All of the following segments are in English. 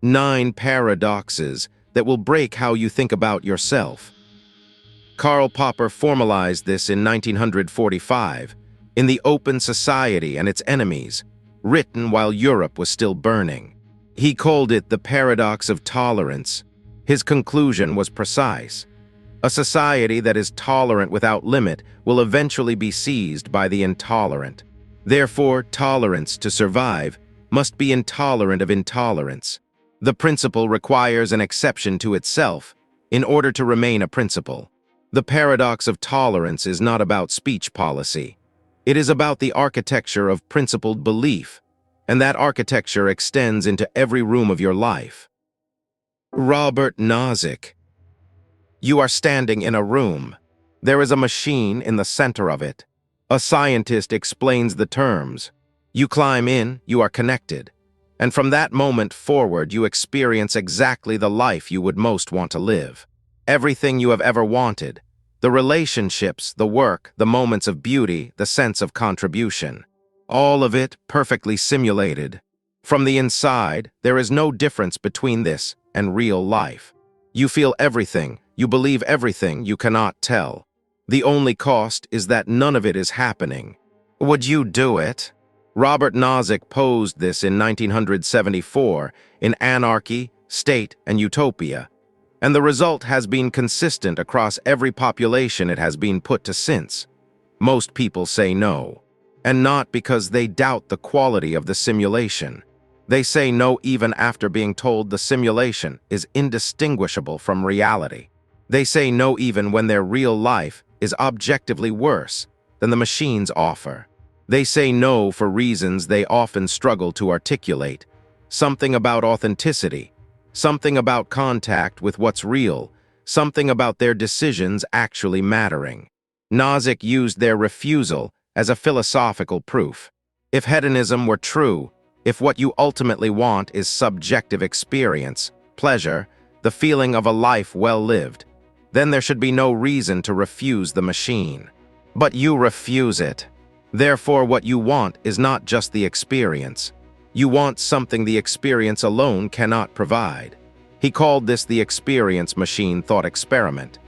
9 paradoxes that will break how you think about yourself. Karl Popper formalized this in 1945 in The Open Society and Its Enemies, written while Europe was still burning. He called it the paradox of tolerance. His conclusion was precise. A society that is tolerant without limit will eventually be seized by the intolerant. Therefore, tolerance, to survive, must be intolerant of intolerance. The principle requires an exception to itself in order to remain a principle. The paradox of tolerance is not about speech policy. It is about the architecture of principled belief, and that architecture extends into every room of your life. Robert Nozick. You are standing in a room. There is a machine in the center of it. A scientist explains the terms. You climb in, you are connected. And from that moment forward, you experience exactly the life you would most want to live. Everything you have ever wanted. The relationships, the work, the moments of beauty, the sense of contribution. All of it perfectly simulated. From the inside, there is no difference between this and real life. You feel everything, you believe everything you cannot tell. The only cost is that none of it is happening. Would you do it? Robert Nozick posed this in 1974 in Anarchy, State, and Utopia, and the result has been consistent across every population it has been put to since. Most people say no, and not because they doubt the quality of the simulation. They say no even after being told the simulation is indistinguishable from reality. They say no even when their real life is objectively worse than the machines offer. They say no for reasons they often struggle to articulate. Something about authenticity, something about contact with what's real, something about their decisions actually mattering. Nozick used their refusal as a philosophical proof. If hedonism were true, if what you ultimately want is subjective experience, pleasure, the feeling of a life well lived, then there should be no reason to refuse the machine. But you refuse it. Therefore, what you want is not just the experience. You want something the experience alone cannot provide. He called this the experience machine thought experiment,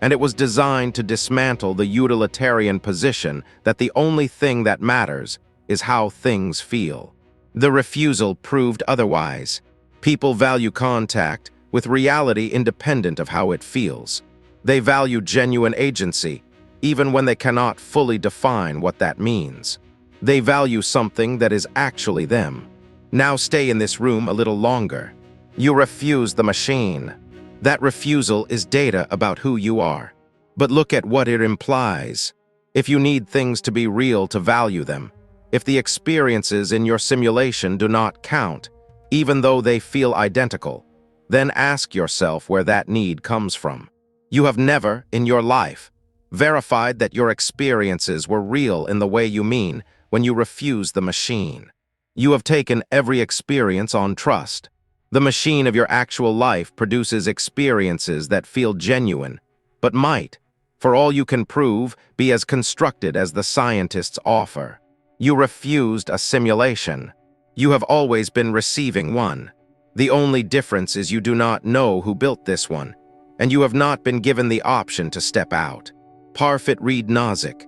and it was designed to dismantle the utilitarian position that the only thing that matters is how things feel. The refusal proved otherwise. People value contact with reality independent of how it feels. They value genuine agency, even when they cannot fully define what that means. They value something that is actually them. Now stay in this room a little longer. You refuse the machine. That refusal is data about who you are. But look at what it implies. If you need things to be real to value them, if the experiences in your simulation do not count, even though they feel identical, then ask yourself where that need comes from. You have never, in your life, verified that your experiences were real in the way you mean when you refuse the machine. You have taken every experience on trust. The machine of your actual life produces experiences that feel genuine, but might, for all you can prove, be as constructed as the scientists offer. You refused a simulation. You have always been receiving one. The only difference is you do not know who built this one, and you have not been given the option to step out. Parfit read Nozick.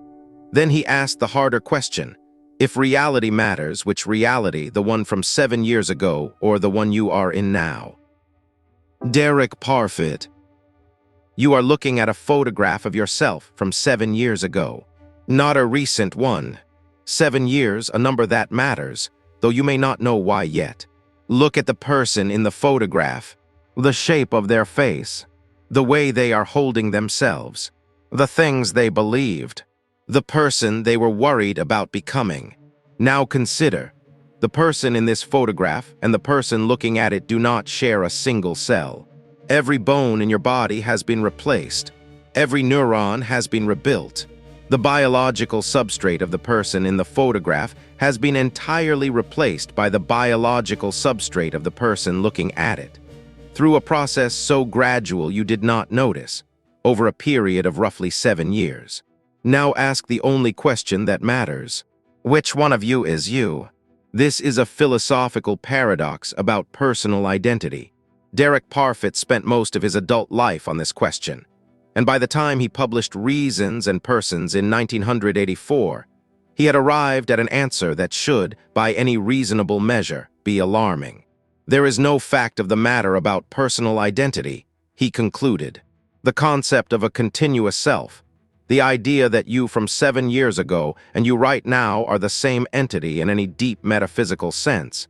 Then he asked the harder question. If reality matters, which reality, the one from 7 years ago or the one you are in now? Derek Parfit. You are looking at a photograph of yourself from 7 years ago. Not a recent one. 7 years, a number that matters, though you may not know why yet. Look at the person in the photograph, the shape of their face, the way they are holding themselves, the things they believed, the person they were worried about becoming. Now consider, the person in this photograph and the person looking at it do not share a single cell. Every bone in your body has been replaced. Every neuron has been rebuilt. The biological substrate of the person in the photograph has been entirely replaced by the biological substrate of the person looking at it, through a process so gradual you did not notice, over a period of roughly 7 years. Now ask the only question that matters. Which one of you is you? This is a philosophical paradox about personal identity. Derek Parfit spent most of his adult life on this question, and by the time he published Reasons and Persons in 1984, he had arrived at an answer that should, by any reasonable measure, be alarming. There is no fact of the matter about personal identity, he concluded. The concept of a continuous self, the idea that you from 7 years ago and you right now are the same entity in any deep metaphysical sense,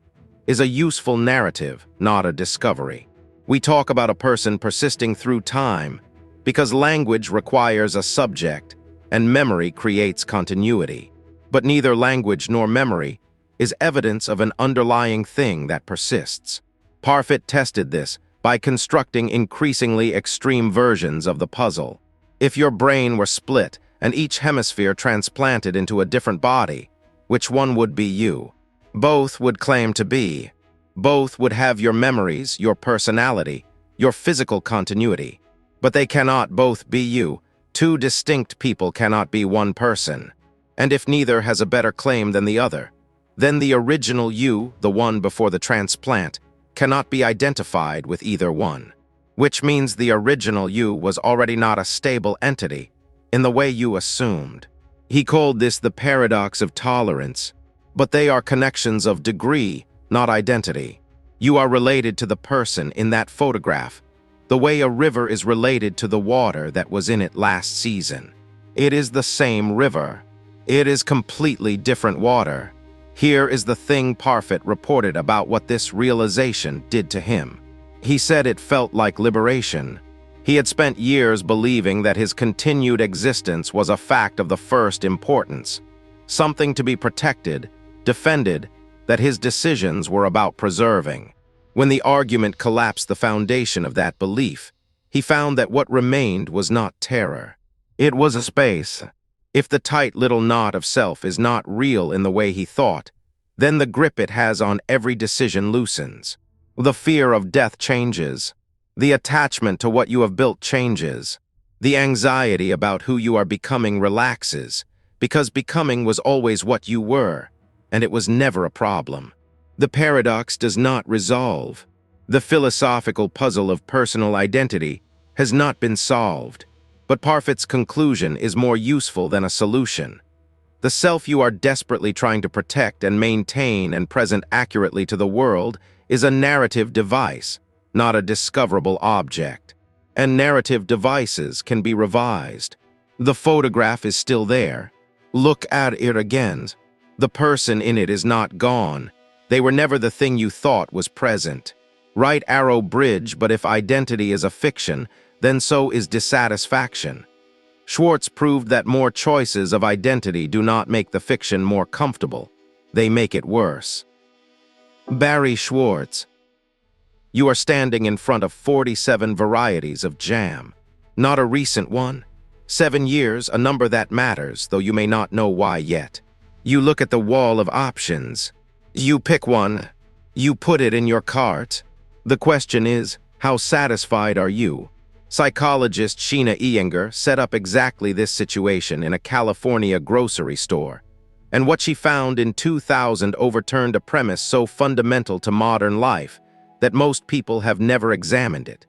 is a useful narrative, not a discovery. We talk about a person persisting through time because language requires a subject and memory creates continuity. But neither language nor memory is evidence of an underlying thing that persists. Parfit tested this by constructing increasingly extreme versions of the puzzle. If your brain were split and each hemisphere transplanted into a different body, which one would be you? Both would claim to be. Both would have your memories, your personality, your physical continuity. But they cannot both be you. Two distinct people cannot be one person. And if neither has a better claim than the other, then the original you, the one before the transplant, cannot be identified with either one. Which means the original you was already not a stable entity, in the way you assumed. He called this the paradox of tolerance, but they are connections of degree, not identity. You are related to the person in that photograph, the way a river is related to the water that was in it last season. It is the same river. It is completely different water. Here is the thing Parfit reported about what this realization did to him. He said it felt like liberation. He had spent years believing that his continued existence was a fact of the first importance, something to be protected, defended, that his decisions were about preserving. When the argument collapsed the foundation of that belief, he found that what remained was not terror. It was a space. If the tight little knot of self is not real in the way he thought, then the grip it has on every decision loosens. The fear of death changes. The attachment to what you have built changes. The anxiety about who you are becoming relaxes, because becoming was always what you were, and it was never a problem. The paradox does not resolve. The philosophical puzzle of personal identity has not been solved, but Parfit's conclusion is more useful than a solution. The self you are desperately trying to protect and maintain and present accurately to the world is a narrative device, not a discoverable object. And narrative devices can be revised. The photograph is still there. Look at it again. The person in it is not gone. They were never the thing you thought was present. Right arrow bridge, but if identity is a fiction, then so is dissatisfaction. Schwartz proved that more choices of identity do not make the fiction more comfortable. They make it worse. Barry Schwartz. You are standing in front of 47 varieties of jam. Not a recent one. 7 years, a number that matters, though you may not know why yet. You look at the wall of options. You pick one. You put it in your cart. The question is, how satisfied are you? Psychologist Sheena Iyengar set up exactly this situation in a California grocery store. And what she found in 2000 overturned a premise so fundamental to modern life that most people have never examined it.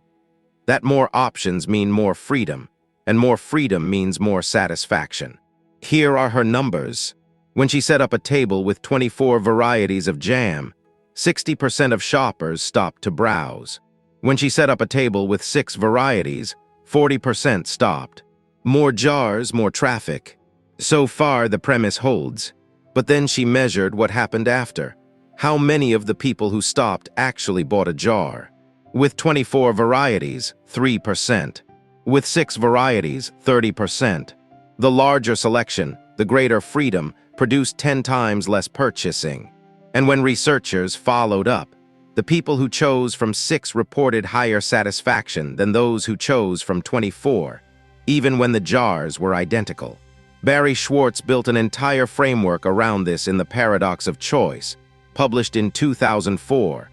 That more options mean more freedom, and more freedom means more satisfaction. Here are her numbers. When she set up a table with 24 varieties of jam, 60% of shoppers stopped to browse. When she set up a table with 6 varieties, 40% stopped. More jars, more traffic. So far, the premise holds. But then she measured what happened after. How many of the people who stopped actually bought a jar? With 24 varieties, 3%. With 6 varieties, 30%. The larger selection, the greater freedom, produced 10 times less purchasing. And when researchers followed up, the people who chose from 6 reported higher satisfaction than those who chose from 24, even when the jars were identical. Barry Schwartz built an entire framework around this in The Paradox of Choice, published in 2004,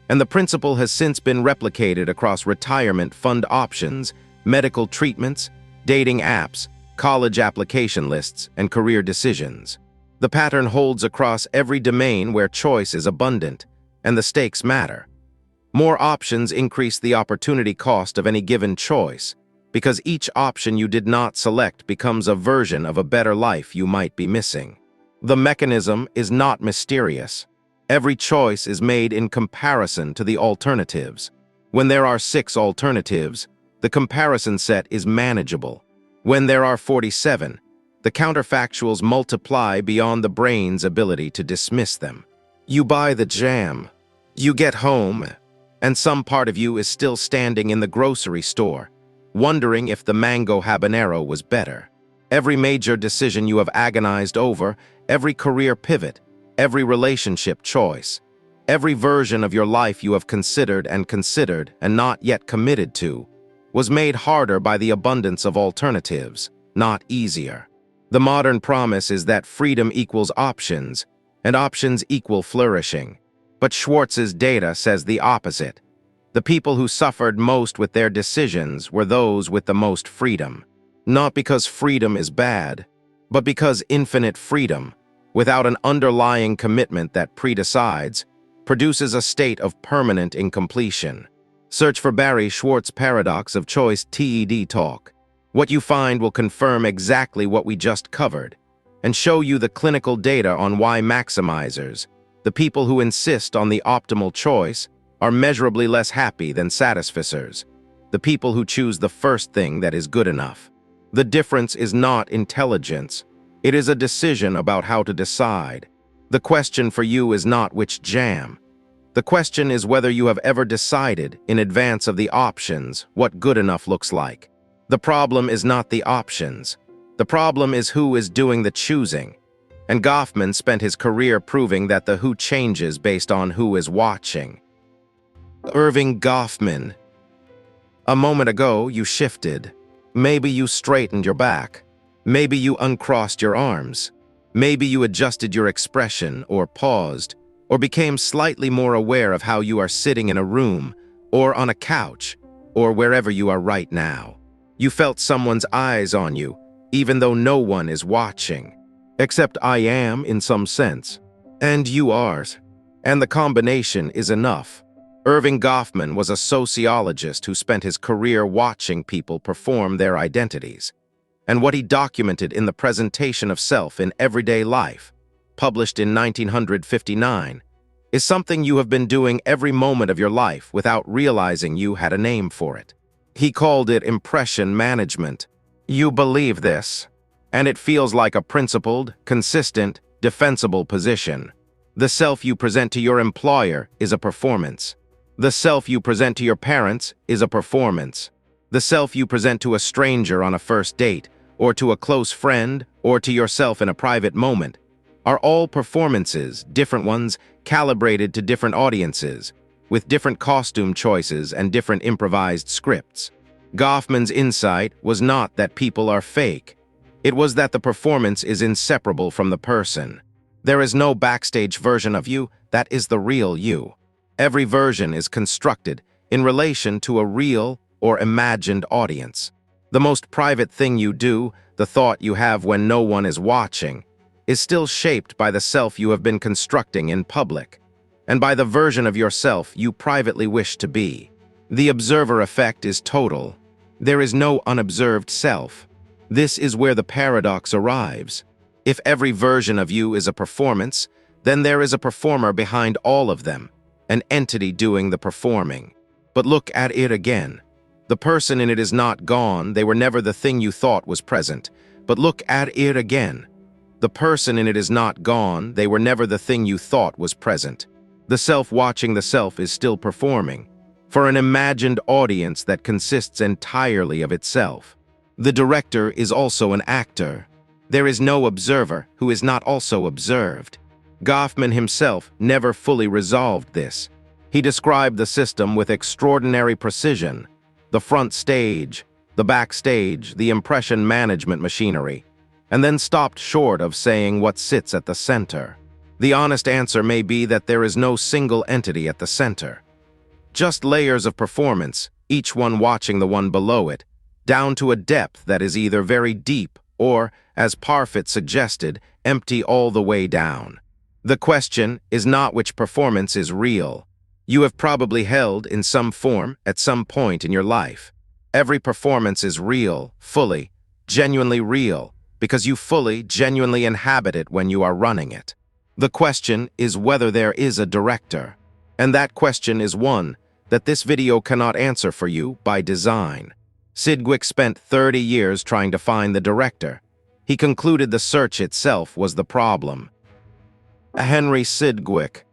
and the principle has since been replicated across retirement fund options, medical treatments, dating apps, college application lists, and career decisions. The pattern holds across every domain where choice is abundant, and the stakes matter. More options increase the opportunity cost of any given choice, because each option you did not select becomes a version of a better life you might be missing. The mechanism is not mysterious. Every choice is made in comparison to the alternatives. When there are 6 alternatives, the comparison set is manageable. When there are 47, the counterfactuals multiply beyond the brain's ability to dismiss them. You buy the jam. You get home, and some part of you is still standing in the grocery store, wondering if the mango habanero was better. Every major decision you have agonized over, every career pivot, every relationship choice, every version of your life you have considered and not yet committed to, was made harder by the abundance of alternatives, not easier. The modern promise is that freedom equals options, and options equal flourishing. But Schwartz's data says the opposite. The people who suffered most with their decisions were those with the most freedom. Not because freedom is bad, but because infinite freedom, without an underlying commitment that predecides, produces a state of permanent incompletion. Search for Barry Schwartz Paradox of Choice TED Talk. What you find will confirm exactly what we just covered, and show you the clinical data on why maximizers, the people who insist on the optimal choice, are measurably less happy than satisficers, the people who choose the first thing that is good enough. The difference is not intelligence. It is a decision about how to decide. The question for you is not which jam. The question is whether you have ever decided, in advance of the options, what good enough looks like. The problem is not the options. The problem is who is doing the choosing. And Goffman spent his career proving that the who changes based on who is watching. Irving Goffman. A moment ago, you shifted. Maybe you straightened your back. Maybe you uncrossed your arms. Maybe you adjusted your expression, or paused, or became slightly more aware of how you are sitting in a room, or on a couch, or wherever you are right now. You felt someone's eyes on you, even though no one is watching. Except I am, in some sense. And you are. And the combination is enough. Irving Goffman was a sociologist who spent his career watching people perform their identities. And what he documented in the presentation of self in everyday life, published in 1959, is something you have been doing every moment of your life without realizing you had a name for it. He called it impression management. You believe this, and it feels like a principled, consistent, defensible position. The self you present to your employer is a performance. The self you present to your parents is a performance. The self you present to a stranger on a first date, or to a close friend, or to yourself in a private moment, are all performances, different ones, calibrated to different audiences, with different costume choices and different improvised scripts. Goffman's insight was not that people are fake. It was that the performance is inseparable from the person. There is no backstage version of you, that is the real you. Every version is constructed in relation to a real or imagined audience. The most private thing you do, the thought you have when no one is watching, is still shaped by the self you have been constructing in public, and by the version of yourself you privately wish to be. The observer effect is total. There is no unobserved self. This is where the paradox arrives. If every version of you is a performance, then there is a performer behind all of them, an entity doing the performing. But look at it again. The person in it is not gone, they were never the thing you thought was present. But look at it again. The person in it is not gone, they were never the thing you thought was present. The self watching the self is still performing, for an imagined audience that consists entirely of itself. The director is also an actor. There is no observer who is not also observed. Goffman himself never fully resolved this. He described the system with extraordinary precision. The front stage, the backstage, the impression management machinery, and then stopped short of saying what sits at the center. The honest answer may be that there is no single entity at the center. Just layers of performance, each one watching the one below it, down to a depth that is either very deep or, as Parfit suggested, empty all the way down. The question is not which performance is real. You have probably held in some form at some point in your life. Every performance is real, fully, genuinely real, because you fully, genuinely inhabit it when you are running it. The question is whether there is a director. And that question is one that this video cannot answer for you by design. Sidgwick spent 30 years trying to find the director. He concluded the search itself was the problem. Henry Sidgwick.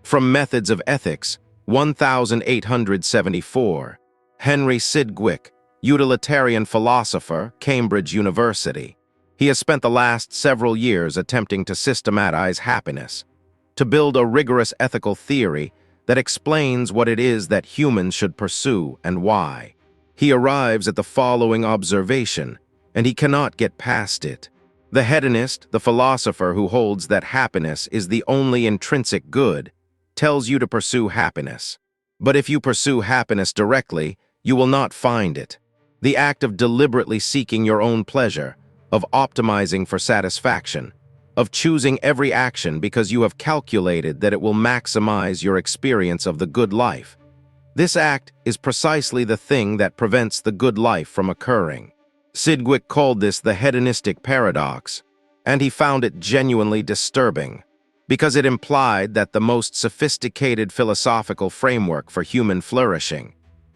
From Methods of Ethics, 1874. Henry Sidgwick, utilitarian philosopher, Cambridge University. He has spent the last several years attempting to systematize happiness, to build a rigorous ethical theory that explains what it is that humans should pursue and why. He arrives at the following observation, and he cannot get past it. The hedonist, the philosopher who holds that happiness is the only intrinsic good, tells you to pursue happiness. But if you pursue happiness directly, you will not find it. The act of deliberately seeking your own pleasure, of optimizing for satisfaction, of choosing every action because you have calculated that it will maximize your experience of the good life. This act is precisely the thing that prevents the good life from occurring. Sidgwick called this the hedonistic paradox, and he found it genuinely disturbing, because it implied that the most sophisticated philosophical framework for human flourishing,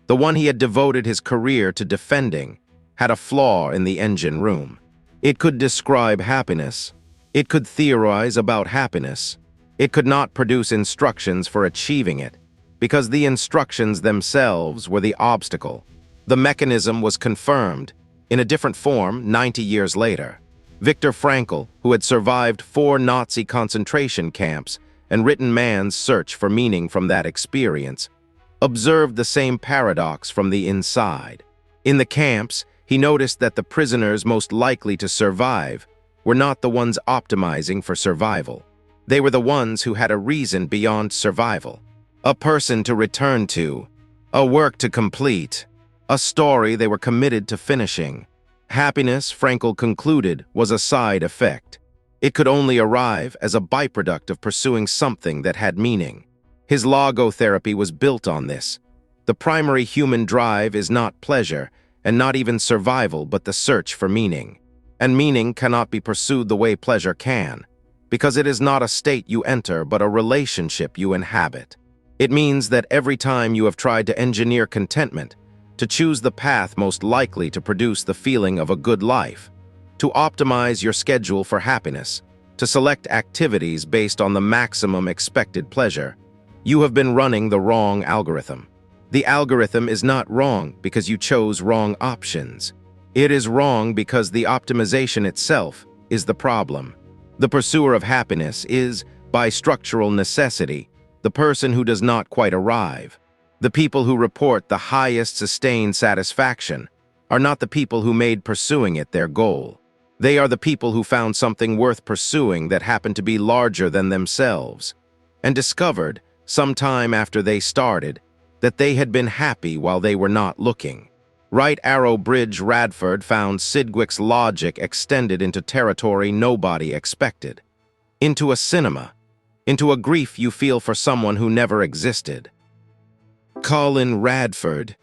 the one he had devoted his career to defending, had a flaw in the engine room. It could describe happiness. It could theorize about happiness. It could not produce instructions for achieving it, because the instructions themselves were the obstacle. The mechanism was confirmed, in a different form 90 years later. Viktor Frankl, who had survived 4 Nazi concentration camps and written Man's Search for Meaning from that experience, observed the same paradox from the inside. In the camps, he noticed that the prisoners most likely to survive were not the ones optimizing for survival. They were the ones who had a reason beyond survival, a person to return to, a work to complete, a story they were committed to finishing. Happiness, Frankl concluded, was a side effect. It could only arrive as a byproduct of pursuing something that had meaning. His logotherapy was built on this. The primary human drive is not pleasure, and not even survival, but the search for meaning. And meaning cannot be pursued the way pleasure can, because it is not a state you enter, but a relationship you inhabit. It means that every time you have tried to engineer contentment, to choose the path most likely to produce the feeling of a good life, to optimize your schedule for happiness, to select activities based on the maximum expected pleasure, you have been running the wrong algorithm. The algorithm is not wrong because you chose wrong options. It is wrong because the optimization itself is the problem. The pursuer of happiness is, by structural necessity, the person who does not quite arrive. The people who report the highest sustained satisfaction are not the people who made pursuing it their goal. They are the people who found something worth pursuing that happened to be larger than themselves, and discovered, some time after they started, that they had been happy while they were not looking. Right Arrow Bridge Radford found Sidgwick's logic extended into territory nobody expected, into a cinema, into a grief you feel for someone who never existed. Colin Radford.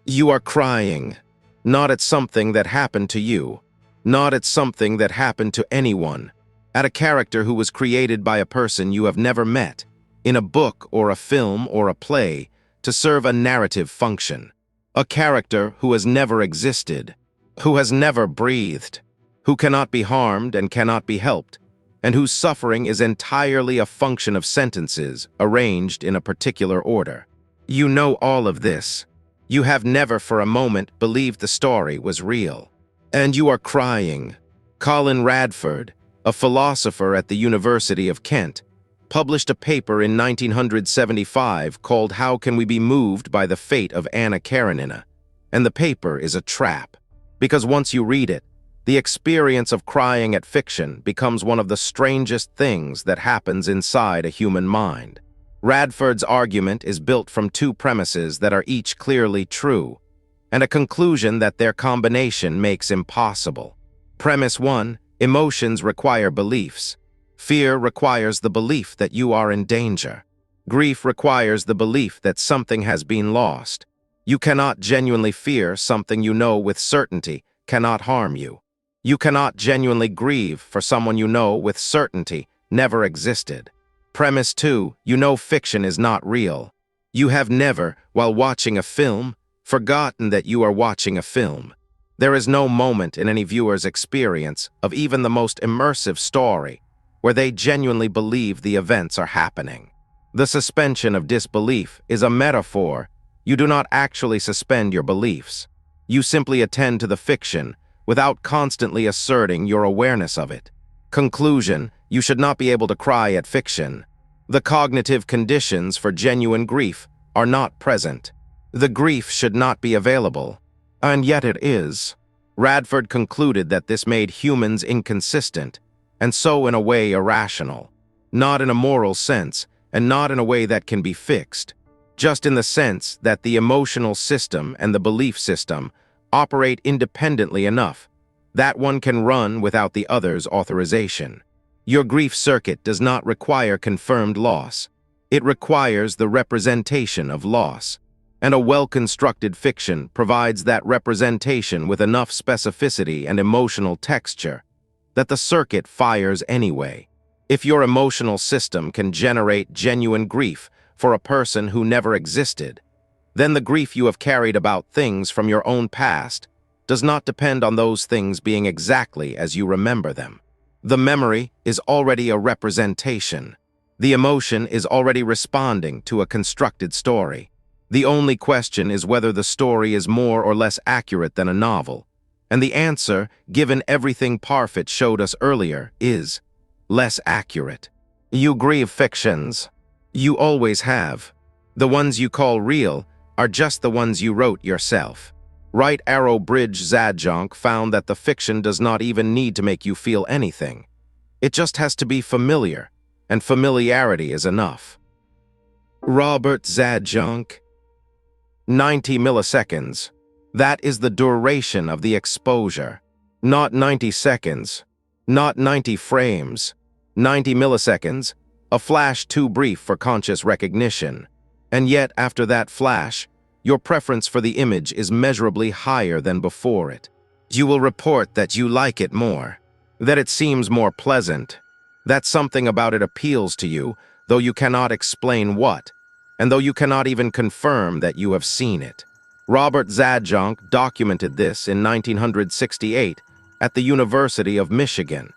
You are crying, not at something that happened to you, not at something that happened to anyone, at a character who was created by a person you have never met, in a book or a film or a play, to serve a narrative function. A character who has never existed, who has never breathed, who cannot be harmed and cannot be helped, and whose suffering is entirely a function of sentences arranged in a particular order. You know all of this. You have never for a moment believed the story was real. And you are crying. Colin Radford, a philosopher at the University of Kent, published a paper in 1975 called How Can We Be Moved by the Fate of Anna Karenina? And the paper is a trap, because once you read it, the experience of crying at fiction becomes one of the strangest things that happens inside a human mind. Radford's argument is built from 2 premises that are each clearly true, and a conclusion that their combination makes impossible. Premise 1. Emotions require beliefs. Fear requires the belief that you are in danger. Grief requires the belief that something has been lost. You cannot genuinely fear something you know with certainty cannot harm you. You cannot genuinely grieve for someone you know with certainty never existed. Premise 2. You know fiction is not real. You have never, while watching a film, forgotten that you are watching a film. There is no moment in any viewer's experience of even the most immersive story where they genuinely believe the events are happening. The suspension of disbelief is a metaphor. You do not actually suspend your beliefs. You simply attend to the fiction without constantly asserting your awareness of it. Conclusion: you should not be able to cry at fiction. The cognitive conditions for genuine grief are not present. The grief should not be available. And yet it is. Radford concluded that this made humans inconsistent, and so in a way irrational. Not in a moral sense, and not in a way that can be fixed. Just in the sense that the emotional system and the belief system operate independently enough that one can run without the other's authorization. Your grief circuit does not require confirmed loss. It requires the representation of loss. And a well-constructed fiction provides that representation with enough specificity and emotional texture that the circuit fires anyway. If your emotional system can generate genuine grief for a person who never existed, then the grief you have carried about things from your own past does not depend on those things being exactly as you remember them. The memory is already a representation. The emotion is already responding to a constructed story. The only question is whether the story is more or less accurate than a novel. And the answer, given everything Parfit showed us earlier, is less accurate. You grieve fictions. You always have. The ones you call real are just the ones you wrote yourself. Right Arrow Bridge Zajonc found that the fiction does not even need to make you feel anything. It just has to be familiar, and familiarity is enough. Robert Zajonc. 90 milliseconds. That is the duration of the exposure. Not 90 seconds. Not 90 frames. 90 milliseconds. A flash too brief for conscious recognition. And yet, after that flash, your preference for the image is measurably higher than before it. You will report that you like it more, that it seems more pleasant, that something about it appeals to you, though you cannot explain what, and though you cannot even confirm that you have seen it. Robert Zajonc documented this in 1968 at the University of Michigan,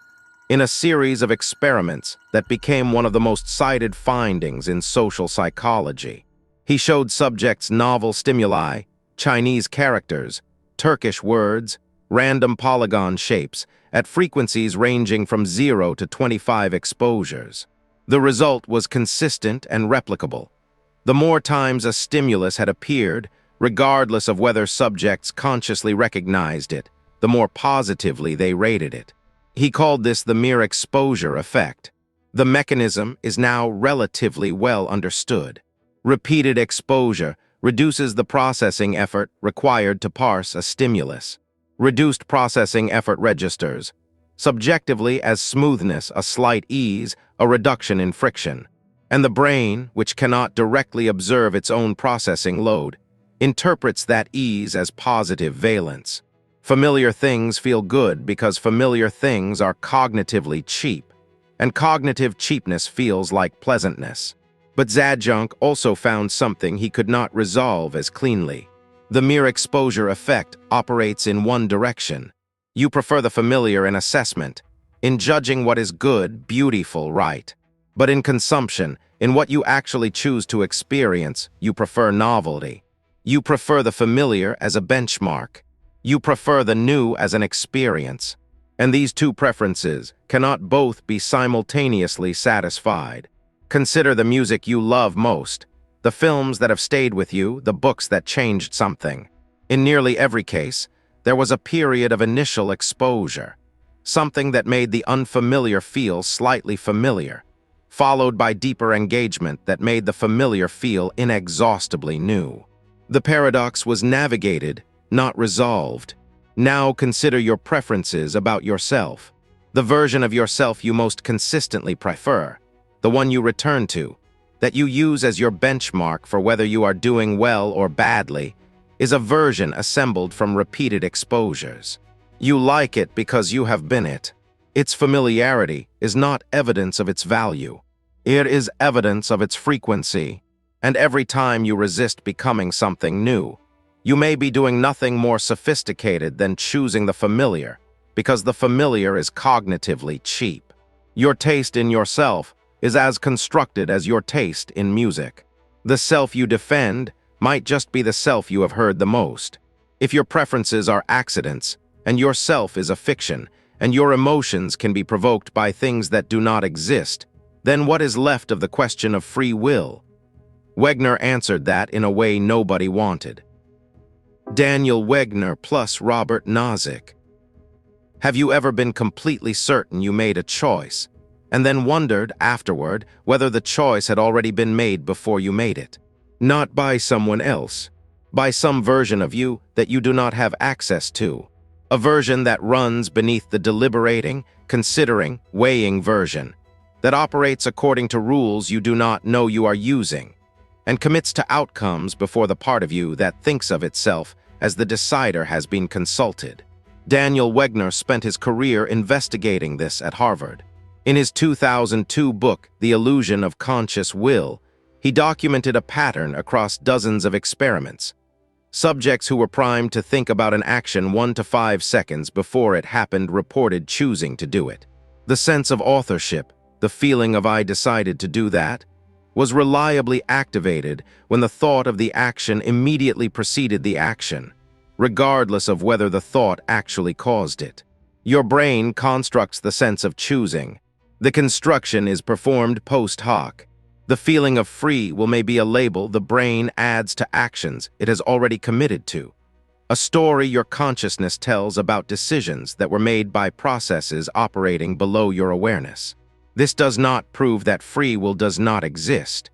in a series of experiments that became one of the most cited findings in social psychology. He showed subjects novel stimuli, Chinese characters, Turkish words, random polygon shapes, at frequencies ranging from 0 to 25 exposures. The result was consistent and replicable. The more times a stimulus had appeared, regardless of whether subjects consciously recognized it, the more positively they rated it. He called this the mere exposure effect. The mechanism is now relatively well understood. Repeated exposure reduces the processing effort required to parse a stimulus. Reduced processing effort registers, subjectively as smoothness, a slight ease, a reduction in friction. And the brain, which cannot directly observe its own processing load, interprets that ease as positive valence. Familiar things feel good because familiar things are cognitively cheap, and cognitive cheapness feels like pleasantness. But Zajonc also found something he could not resolve as cleanly. The mere exposure effect operates in one direction. You prefer the familiar in assessment, in judging what is good, beautiful, right. But in consumption, in what you actually choose to experience, you prefer novelty. You prefer the familiar as a benchmark. You prefer the new as an experience. And these two preferences cannot both be simultaneously satisfied. Consider the music you love most, the films that have stayed with you, the books that changed something. In nearly every case, there was a period of initial exposure, something that made the unfamiliar feel slightly familiar, followed by deeper engagement that made the familiar feel inexhaustibly new. The paradox was navigated, not resolved. Now consider your preferences about yourself. The version of yourself you most consistently prefer, the one you return to, that you use as your benchmark for whether you are doing well or badly, is a version assembled from repeated exposures. You like it because you have been it. Its familiarity is not evidence of its value. It is evidence of its frequency. And every time you resist becoming something new, you may be doing nothing more sophisticated than choosing the familiar, because the familiar is cognitively cheap. Your taste in yourself is as constructed as your taste in music. The self you defend might just be the self you have heard the most. If your preferences are accidents, and your self is a fiction, and your emotions can be provoked by things that do not exist, then what is left of the question of free will? Wegner answered that in a way nobody wanted. Daniel Wegner plus Robert Nozick. Have you ever been completely certain you made a choice, and then wondered afterward whether the choice had already been made before you made it? Not by someone else, by some version of you that you do not have access to, a version that runs beneath the deliberating, considering, weighing version, that operates according to rules you do not know you are using, and commits to outcomes before the part of you that thinks of itself as the decider has been consulted. Daniel Wegner spent his career investigating this at Harvard. In his 2002 book, The Illusion of Conscious Will, he documented a pattern across dozens of experiments. Subjects who were primed to think about an action 1 to 5 seconds before it happened reported choosing to do it. The sense of authorship, the feeling of "I decided to do that," was reliably activated when the thought of the action immediately preceded the action, regardless of whether the thought actually caused it. Your brain constructs the sense of choosing. The construction is performed post hoc. The feeling of free will may be a label the brain adds to actions it has already committed to, a story your consciousness tells about decisions that were made by processes operating below your awareness. This does not prove that free will does not exist.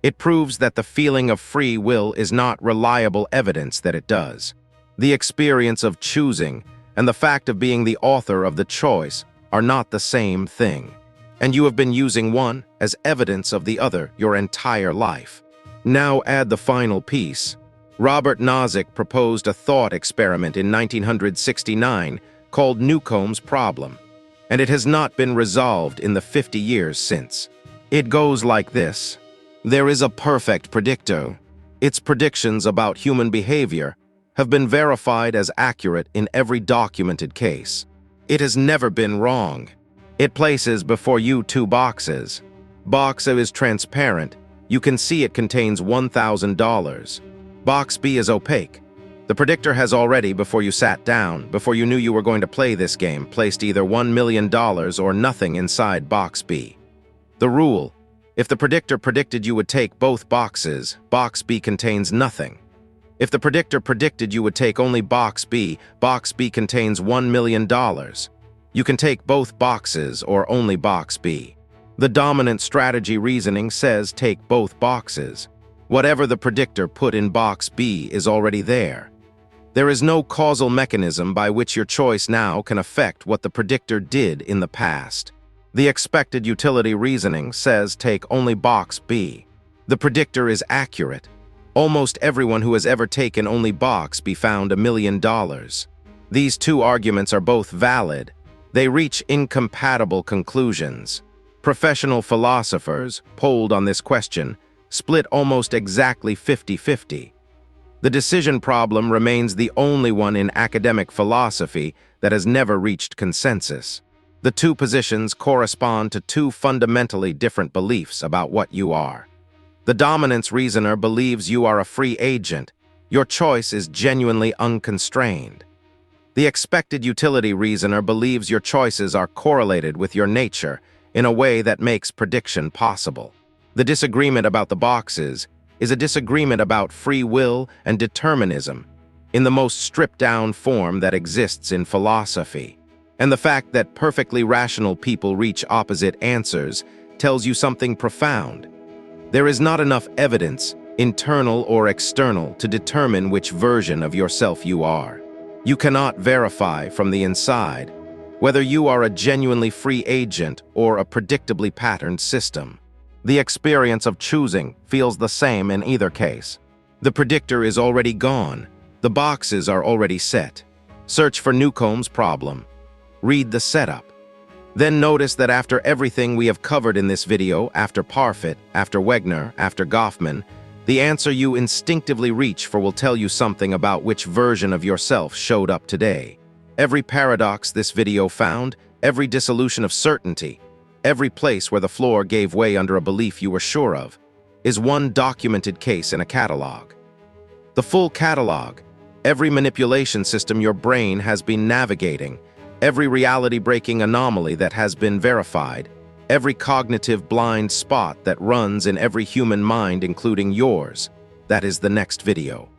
It proves that the feeling of free will is not reliable evidence that it does. The experience of choosing and the fact of being the author of the choice are not the same thing, and you have been using one as evidence of the other your entire life. Now add the final piece. Robert Nozick proposed a thought experiment in 1969 called Newcomb's problem, and it has not been resolved in the 50 years since. It goes like this. There is a perfect predictor. Its predictions about human behavior have been verified as accurate in every documented case. It has never been wrong. It places before you 2 boxes. Box A is transparent. You can see it contains $1,000. Box B is opaque. The predictor has already, before you sat down, before you knew you were going to play this game, placed either $1 million or nothing inside box B. The rule: if the predictor predicted you would take both boxes, box B contains nothing. If the predictor predicted you would take only box B contains $1 million. You can take both boxes or only box B. The dominant strategy reasoning says take both boxes. Whatever the predictor put in box B is already there. There is no causal mechanism by which your choice now can affect what the predictor did in the past. The expected utility reasoning says take only box B. The predictor is accurate. Almost everyone who has ever taken only box B found $1 million. These 2 arguments are both valid. They reach incompatible conclusions. Professional philosophers, polled on this question, split almost exactly 50-50. The decision problem remains the only one in academic philosophy that has never reached consensus. The 2 positions correspond to 2 fundamentally different beliefs about what you are. The dominance reasoner believes you are a free agent. Your choice is genuinely unconstrained. The expected utility reasoner believes your choices are correlated with your nature in a way that makes prediction possible. The disagreement about the boxes is a disagreement about free will and determinism in the most stripped-down form that exists in philosophy. And the fact that perfectly rational people reach opposite answers tells you something profound. There is not enough evidence, internal or external, to determine which version of yourself you are. You cannot verify from the inside whether you are a genuinely free agent or a predictably patterned system. The experience of choosing feels the same in either case. The predictor is already gone. The boxes are already set. Search for Newcomb's problem. Read the setup. Then notice that after everything we have covered in this video, after Parfit, after Wegner, after Goffman, the answer you instinctively reach for will tell you something about which version of yourself showed up today. Every paradox this video found, every dissolution of certainty, every place where the floor gave way under a belief you were sure of, is one documented case in a catalog. The full catalog, every manipulation system your brain has been navigating, every reality-breaking anomaly that has been verified, every cognitive blind spot that runs in every human mind, including yours. That is the next video.